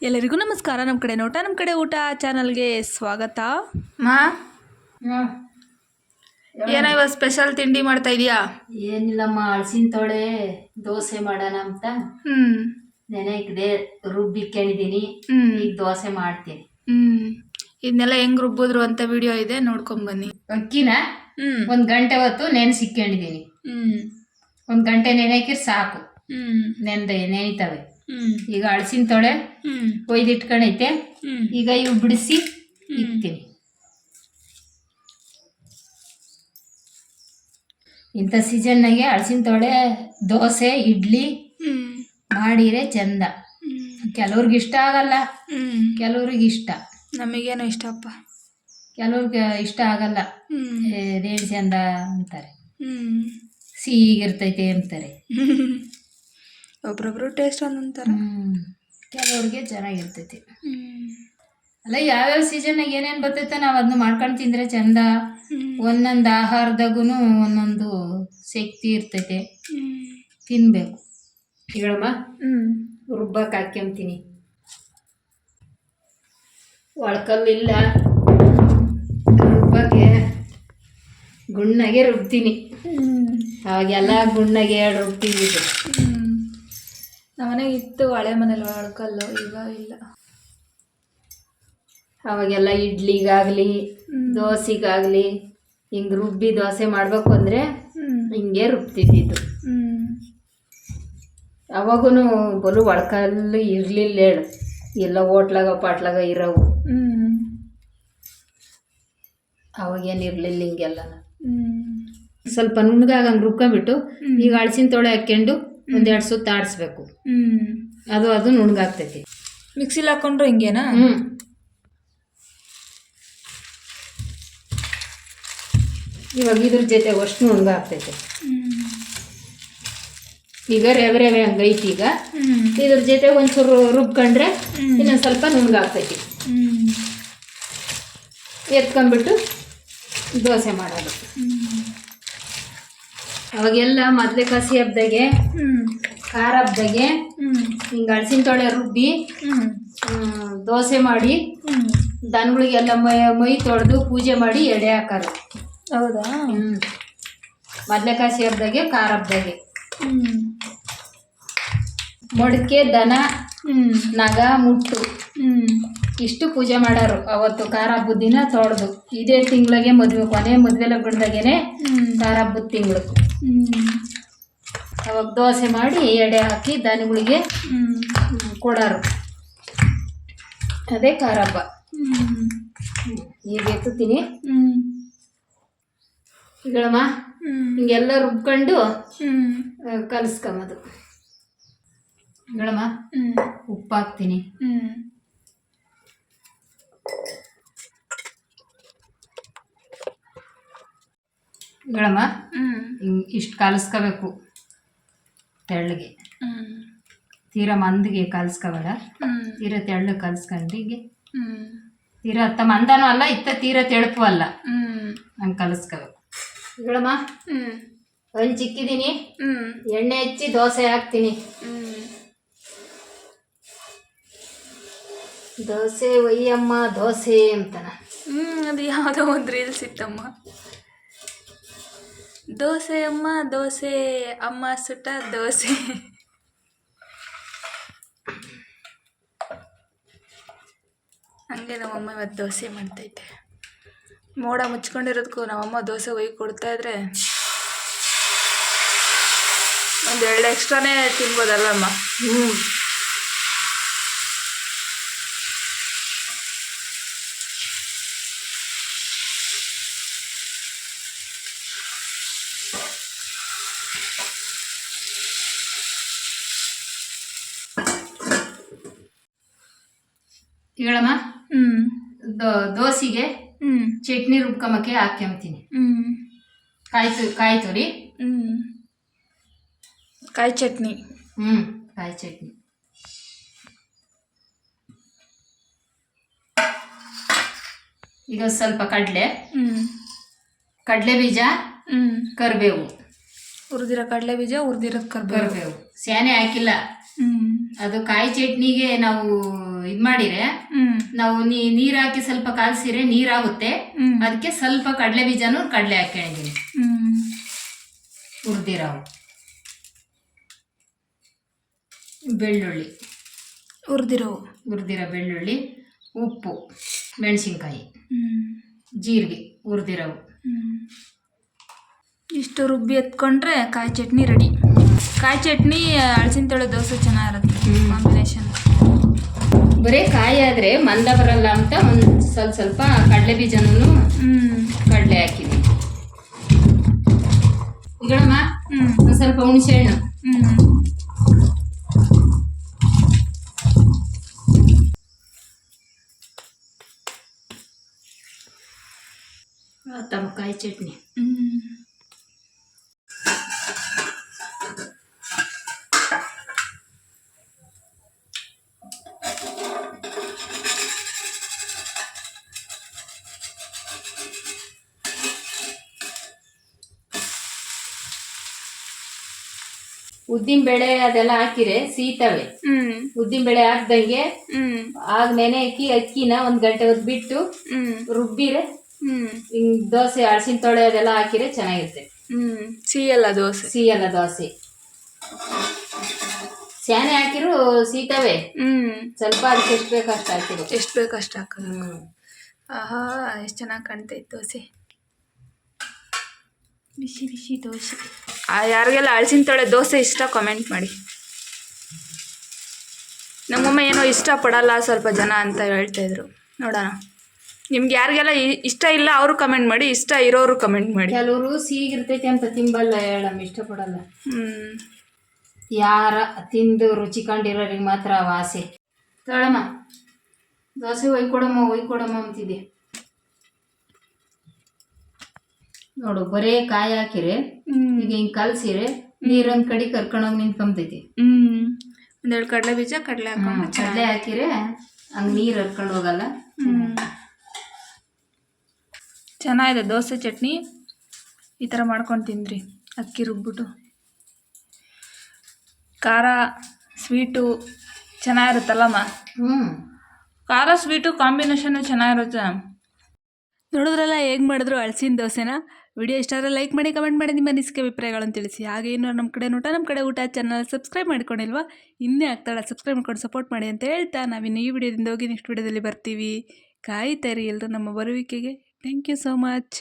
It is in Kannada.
ಎಲ್ಲರಿಗೂ ನಮಸ್ಕಾರ. ನಮ್ಮ ಕಡೆ ನೋಟ ನಮ್ಮ ಕಡೆ ಊಟ ಚಾನಲ್ಗೆ ಸ್ವಾಗತ. ಮಾ ಏನೋ ಇವತ್ತು ಸ್ಪೆಷಲ್ ತಿಂಡಿ ಮಾಡ್ತಾ ಇದೀಯಾ? ಏನಿಲ್ಲಮ್ಮ, ಹಲಸಿನ ತೊಳೆ ದೋಸೆ ಮಾಡೋಣ ಅಂತ ನೆನೆಯಿಕ್ದೆ, ರುಬ್ಬಿಕೊಂಡಿದ್ದೀನಿ. ಈಗ ದೋಸೆ ಮಾಡ್ತೀನಿ. ಇದನ್ನೆಲ್ಲ ಹೆಂಗ್ ರುಬ್ಬಿದ್ರು ಅಂತ ವಿಡಿಯೋ ಇದೆ, ನೋಡ್ಕೊಂಡ್ ಬನ್ನಿ. ಅಕ್ಕಿನ 1 ಗಂಟೆ ಹೊತ್ತು ನೆನೆಸಿಕ್ಕೊಂಡಿದ್ದೀನಿ. 1 ಗಂಟೆ ನೆನೆಕಿರ್ ಸಾಕು, ನೆನೀತವೆ. ಈಗ ಹಲಸಿನ ತೊಳೆ ಕೊಯ್ದಿಟ್ಕೊಂಡೈತೆ. ಈಗ ಇವು ಬಿಡಿಸಿ ಇಕ್ತೀನಿ. ಇಂಥ ಸೀಸನ್ನಾಗೆ ಹಲಸಿನ ತೊಳೆ ದೋಸೆ ಇಡ್ಲಿ ಮಾಡಿದ್ರೆ ಚಂದ. ಕೆಲವ್ರಿಗೆ ಇಷ್ಟ ಆಗಲ್ಲ, ಕೆಲವ್ರಿಗೆ ಇಷ್ಟ. ನಮಗೇನು ಇಷ್ಟಪ್ಪ, ಕೆಲವ್ರಿಗೆ ಇಷ್ಟ ಆಗಲ್ಲ. ಅದೇನು ಚಂದ ಅಂತಾರೆ, ಸಿಹಿಗಿರ್ತೈತೆ ಅಂತಾರೆ. ಒಬ್ರೊಬ್ರು ಟೇಸ್ಟ್ ಒಂದೊಂಥರ. ಕೆಲವ್ರಿಗೆ ಚೆನ್ನಾಗಿರ್ತೈತಿ. ಅಲ್ಲ, ಯಾವ್ಯಾವ ಸೀಸನ್ನಾಗ ಏನೇನು ಬರ್ತೈತೆ ನಾವು ಅದನ್ನ ಮಾಡ್ಕೊಂಡು ತಿಂದರೆ ಚಂದ. ಒಂದೊಂದು ಆಹಾರದಾಗೂ ಒಂದೊಂದು ಶಕ್ತಿ ಇರ್ತೈತೆ, ತಿನ್ಬೇಕು. ಹೇಳಮ್ಮ, ರುಬ್ಬಕ್ಕೆ ಹಾಕ್ಕೊಂತೀನಿ. ಒಳ್ಕಲ್ಲಿಲ್ಲ, ರುಬ್ಬಕ್ಕೆ ಗುಣ್ಣಗೆ ರುಬ್ತೀನಿ. ಅವಾಗೆಲ್ಲ ಗುಣ್ಣಗೆ ರುಬ್ತೀವಿ. ನಮ್ಮನೆಗೆ ಇತ್ತು ಹಳೆ ಮನೇಲಿ ಒಳ್ಕಲ್ಲು, ಈಗ ಇಲ್ಲ. ಅವಾಗೆಲ್ಲ ಇಡ್ಲಿಗಾಗಲಿ ದೋಸೆಗಾಗಲಿ ಹಿಂಗೆ ರುಬ್ಬಿ ದೋಸೆ ಮಾಡಬೇಕು ಅಂದರೆ ಹಿಂಗೆ ರುಬ್ತಿದ್ದಿದ್ದು. ಅವಾಗೂ ಬಲು ಒಳ್ಕಲ್ಲು ಇರಲಿಲ್ಲ ಹೇಳು, ಎಲ್ಲ ಹೋಟ್ಲಾಗ ಪಾಟ್ಲಾಗ ಇರೋವು. ಅವಾಗೇನು ಇರಲಿಲ್ಲ ಹಿಂಗೆಲ್ಲ. ಸ್ವಲ್ಪ ನುಣ್ಣಗಾಗಂಗೆ ರುಬ್ಕೊಂಬಿಟ್ಟು ಈಗ ಹಲಸಿನ ತೊಳೆ ಹಾಕ್ಕೊಂಡು 1-2 ಸುತ್ತು ಆಡಿಸ್ಬೇಕು. ಅದು ನುಣ್ಣಗಾಗ್ತೈತಿ. ಮಿಕ್ಸಿಲಿ ಹಾಕೊಂಡ್ರು ಹಿಂಗೇನಾ? ಇವಾಗ ಇದ್ರ ಜೊತೆ ಅಷ್ಟು ನುಣ್ಣಗಾಗ್ತೈತೆ. ಈಗ ರೆವೆ ಹಂಗೈತಿ. ಈಗ ಇದ್ರ ಜೊತೆ ಒಂಚೂರು ರುಬ್ಕೊಂಡ್ರೆ ಇನ್ನೊಂದು ಸ್ವಲ್ಪ ನುಣ್ಣಗಾಗ್ತೈತಿ. ಎತ್ಕೊಂಡ್ಬಿಟ್ಟು ದೋಸೆ ಮಾಡೋದು. ಅವಾಗೆಲ್ಲ ಮೊದಲೇ ಕಸಿ ಹಬ್ಬದಾಗೆ, ಖಾರ ಹಬ್ಬದಾಗೆ ಹಿಂಗೆ ಹಲಸಿನ ತೊಳೆ ರುಬ್ಬಿ ದೋಸೆ ಮಾಡಿ ದನಗಳಿಗೆಲ್ಲ ಮೈ ತೊಳೆದು ಪೂಜೆ ಮಾಡಿ ಎಡೆ ಹಾಕೋದು. ಹೌದಾ? ಮೊದಲೇ ಕಸಿ ಹಬ್ಬದಾಗೆ, ಖಾರ ಹಬ್ಬದಾಗೆ ಮೊಡಕೆ, ದನ, ನಗ, ಮುಟ್ಟು ಇಷ್ಟು ಪೂಜೆ ಮಾಡೋರು ಅವತ್ತು. ಖಾರ ಹಬ್ಬದ ದಿನ ತೊಳೆದು ಇದೇ ತಿಂಗಳಿಗೆ ಮದುವೆ, ಕೊನೆ ಮದುವೆ ಲಗ್ನದಾಗೇನೆ ಖಾರ ಹಬ್ಬದ ತಿಂಗಳು. ಅವಾಗ ದೋಸೆ ಮಾಡಿ ಎಡೆ ಹಾಕಿ ದನಗಳಿಗೆ ಕೊಡೋರು. ಅದೇ ಖಾರ ಹಬ್ಬ. ಈಗ ಎತ್ತುತ್ತೀನಿ. ಈಗಳಮ್ಮ ಹಿಂಗೆಲ್ಲ ರುಬ್ಕೊಂಡು ಕಲಿಸ್ಕೊಂಬದು. ಈಗಳಮ್ಮ ಉಪ್ಪು ಹಾಕ್ತೀನಿ. ಈಗಳಮ್ಮ ಇಷ್ಟು ಕಲಿಸ್ಕೋಬೇಕು ತೆಳ್ಳಗೆ. ತೀರಾ ಮಂದಿಗೆ ಕಲಿಸ್ಕೋಬೇಡ, ತೀರಾ ತೆಳ್ಳಗೆ ಕಲಿಸ್ಕೊಂಡು ಹೀಗೆ. ತೀರಾ ಅತ್ತ ಮಂದನೂ ಅಲ್ಲ, ಇತ್ತ ತೀರಾ ತೆಳುಪು ಅಲ್ಲ, ಹಂಗೆ ಕಲಿಸ್ಕೋಬೇಕು. ಈಗಳಮ್ಮ ಹಂಚಿಕ್ಕಿದ್ದೀನಿ. ಎಣ್ಣೆ ಹಚ್ಚಿ ದೋಸೆ ಹಾಕ್ತೀನಿ. ದೋಸೆ ಒಯ್ಯಮ್ಮ ದೋಸೆ ಅಂತಾನ. ಅದು ಯಾವುದೋ ಒಂದು ರೀಲ್ಸ್ ಇತ್ತಮ್ಮ. ದೋಸೆ ಅಮ್ಮ ದೋಸೆ, ಅಮ್ಮ ಸುಟ್ಟ ದೋಸೆ. ಹಂಗೆ ನಮ್ಮಮ್ಮ ಇವತ್ತು ದೋಸೆ ಮಾಡ್ತೈತೆ. ಮೋಡ ಮುಚ್ಕೊಂಡಿರೋದಕ್ಕೂ ನಮ್ಮಮ್ಮ ದೋಸೆ ಒಯ್ದು ಕೊಡ್ತಾ ಇದ್ರೆ 1-2 ಎಕ್ಸ್ಟ್ರಾನೇ ತಿನ್ಬೋದಲ್ಲಮ್ಮ. ಹೇಳಮ್ಮ, ದೋಸೆಗೆ ಚಟ್ನಿ ರುಬ್ಕೊಂಬಕ್ಕೆ ಹಾಕ್ಕೊಂತೀನಿ. ಕಾಯಿ ತುರಿ, ಕಾಯಿ ಚಟ್ನಿ. ಕಾಯಿ ಚಟ್ನಿ. ಈಗ ಸ್ವಲ್ಪ ಕಡಲೆ ಬೀಜ, ಕರಿಬೇವು, ಹುರಿದಿರೋ ಕಡಲೆ ಬೀಜ, ಹುರಿದಿರೋ ಕರಿಬೇವು. ಸ್ಯಾನೆ ಹಾಕಿಲ್ಲ. ಅದು ಕಾಯಿ ಚಟ್ನಿಗೆ ನಾವು ಇದು ಮಾಡಿರೆ ನಾವು ನೀರ್ ಹಾಕಿ ಸ್ವಲ್ಪ ಕಾಲ್ಸಿರೆ ನೀರಾಗುತ್ತೆ. ಅದಕ್ಕೆ ಸ್ವಲ್ಪ ಕಡಲೆ ಬೀಜನೂ ಕಡಲೆ ಹಾಕೊಂಡಿದ್ದೀನಿ, ಹುರಿದಿರೋವು. ಬೆಳ್ಳುಳ್ಳಿ ಹುರಿದಿರೋ ಬೆಳ್ಳುಳ್ಳಿ, ಉಪ್ಪು, ಮೆಣಸಿನ್ಕಾಯಿ, ಜೀರಿಗೆ ಹುರಿದಿರೋವು. ಇಷ್ಟು ರುಬ್ಬಿ ಎತ್ಕೊಂಡ್ರೆ ಕಾಯಿ ಚಟ್ನಿ ರೆಡಿ. ಕಾಯಿ ಚಟ್ನಿ ಹಳಸಿನ ತೊಳೆ ದೋಸೆ ಚೆನ್ನಾಗಿರುತ್ತೆ ಕಾಂಬಿನೇಷನ್. ಬರೀ ಕಾಯಿ ಆದರೆ ಮಂದ ಬರಲ್ಲ ಅಂತ ಒಂದು ಸ್ವಲ್ಪ ಕಡಲೆ ಬೀಜನೂ ಕಡಲೆ ಹಾಕಿದ್ದೀನಿ. ಈಗಳಮ್ಮ ಒಂದು ಸ್ವಲ್ಪ ಹುಣಸೆ ಹಣ್ಣು, ಕಾಯಿ ಚಟ್ನಿ. ಉದ್ದಿನ ಬೇಳೆ ಅದೆಲ್ಲ ಹಾಕಿರೆ ಸೀತವೆ. ಉದ್ದಿನ ಬೇಳೆ ಹಾಕ್ದಂಗೆ ಆಗ ನೆನೆ ಹಾಕಿ ಅಕ್ಕಿನ 1 ಗಂಟೆ ಹೊತ್ತು ಬಿಟ್ಟು ರುಬ್ಬಿರೆ ಹಿಂಗ್ ದೋಸೆ ಹಳಸಿನ ತೊಳೆ ಅದೆಲ್ಲ ಹಾಕಿರೆ ಚೆನ್ನಾಗಿರುತ್ತೆ. ಸಿಹಿಯಲ್ಲ ದೋಸೆ. ಸ್ಯಾನೆ ಹಾಕಿರು ಸೀತವೆ. ಸ್ವಲ್ಪ ಅದಕ್ಕೆ ಎಷ್ಟು ಬೇಕು ಅಷ್ಟು ಹಾಕೋದು. ಆಹಾ, ಎಷ್ಟು ಚೆನ್ನಾಗಿ ಕಾಣ್ತೈತೆ ದೋಸೆ. ಬಿಸಿ ಬಿಸಿ ದೋಸೆ. ಯಾರಿಗೆಲ್ಲ ಹಳಸಿನ ತೊಳೆ ದೋಸೆ ಇಷ್ಟ ಕಾಮೆಂಟ್ ಮಾಡಿ. ನಮ್ಮಮ್ಮ ಏನೋ ಇಷ್ಟಪಡಲ್ಲ ಸ್ವಲ್ಪ ಜನ ಅಂತ ಹೇಳ್ತಾಯಿದ್ರು. ನೋಡೋಣ, ನಿಮ್ಗೆ ಯಾರಿಗೆಲ್ಲ ಇಷ್ಟ ಇಲ್ಲ ಅವರು ಕಮೆಂಟ್ ಮಾಡಿ, ಇಷ್ಟ ಇರೋರು ಕಮೆಂಟ್ ಮಾಡಿ. ಕೆಲವರು ಸಿಹಿಗಿರ್ತೈತೆ ಅಂತ ತಿಂಬಲ್ಲ, ಹೇಳಮ್ಮ ಇಷ್ಟಪಡಲ್ಲ. ಯಾರ ತಿಂದು ರುಚಿ ಕಂಡಿರೋರಿಗೆ ಮಾತ್ರ ವಾಸೆ. ತೊಳಮ್ಮ ದೋಸೆ ಒಯ್ಕೊಡಮ್ಮ ಅಂತಿದೆ ನೋಡು. ಬರೇ ಕಾಯಿ ಹಾಕಿರೆ ಈಗ ಹಿಂಗೆ ಕಲಸಿರೆ ನೀರೊಂದು ಕಡೆ ಕರ್ಕೊಂಡೋಗಿ ನಿಂತ್ಕೊಂಬತೈತಿ. ಒಂದೆರಡು ಕಡಲೆ ಬೀಜ ಕಡಲೆ ಹಾಕಿರೆ ಹಂಗೆ ನೀರು ಹರ್ಕೊಂಡು ಹೋಗಲ್ಲ. ಚೆನ್ನಾಗಿದೆ ದೋಸೆ ಚಟ್ನಿ. ಈ ಥರ ಮಾಡ್ಕೊಂಡು ತಿಂದ್ರಿ, ಅಕ್ಕಿ ರುಬ್ಬಿಟ್ಟು. ಖಾರ ಸ್ವೀಟು ಚೆನ್ನಾಗಿರುತ್ತಲ್ಲಮ್ಮ. ಖಾರ ಸ್ವೀಟು ಕಾಂಬಿನೇಷನ್ನು ಚೆನ್ನಾಗಿರುತ್ತೆ. ನೋಡಿದ್ರಲ್ಲ ಹೇಗೆ ಮಾಡಿದ್ರು ಹಳಸಿನ ದೋಸೆನ. ವಿಡಿಯೋ ಇಷ್ಟ ಆದರೆ ಲೈಕ್ ಮಾಡಿ, ಕಮೆಂಟ್ ಮಾಡಿ, ನಿಮ್ಮ ಅನಿಸಿಕೆ ಅಭಿಪ್ರಾಯಗಳನ್ನು ತಿಳಿಸಿ. ಹಾಗೆ ಇನ್ನೂ ನಮ್ಮ ಕಡೆ ಊಟ ಚಾನಲ್ ಸಬ್ಸ್ಕ್ರೈಬ್ ಮಾಡ್ಕೊಂಡಿಲ್ವಾ? ಇನ್ನೇ ಆಗ್ತಾಳೆ, ಸಬ್ಸ್ಕ್ರೈಬ್ ಮಾಡ್ಕೊಂಡು ಸಪೋರ್ಟ್ ಮಾಡಿ ಅಂತ ಹೇಳ್ತಾ ನಾವಿನ್ನು ಈ ವಿಡಿಯೋದಿಂದ ಹೋಗಿ ನೆಕ್ಸ್ಟ್ ವಿಡಿಯೋದಲ್ಲಿ ಬರ್ತೀವಿ. ಕಾಯ್ತಾರಿ ಎಲ್ಲರೂ ನಮ್ಮ ಬರುವಿಕೆಗೆ. Thank you so much.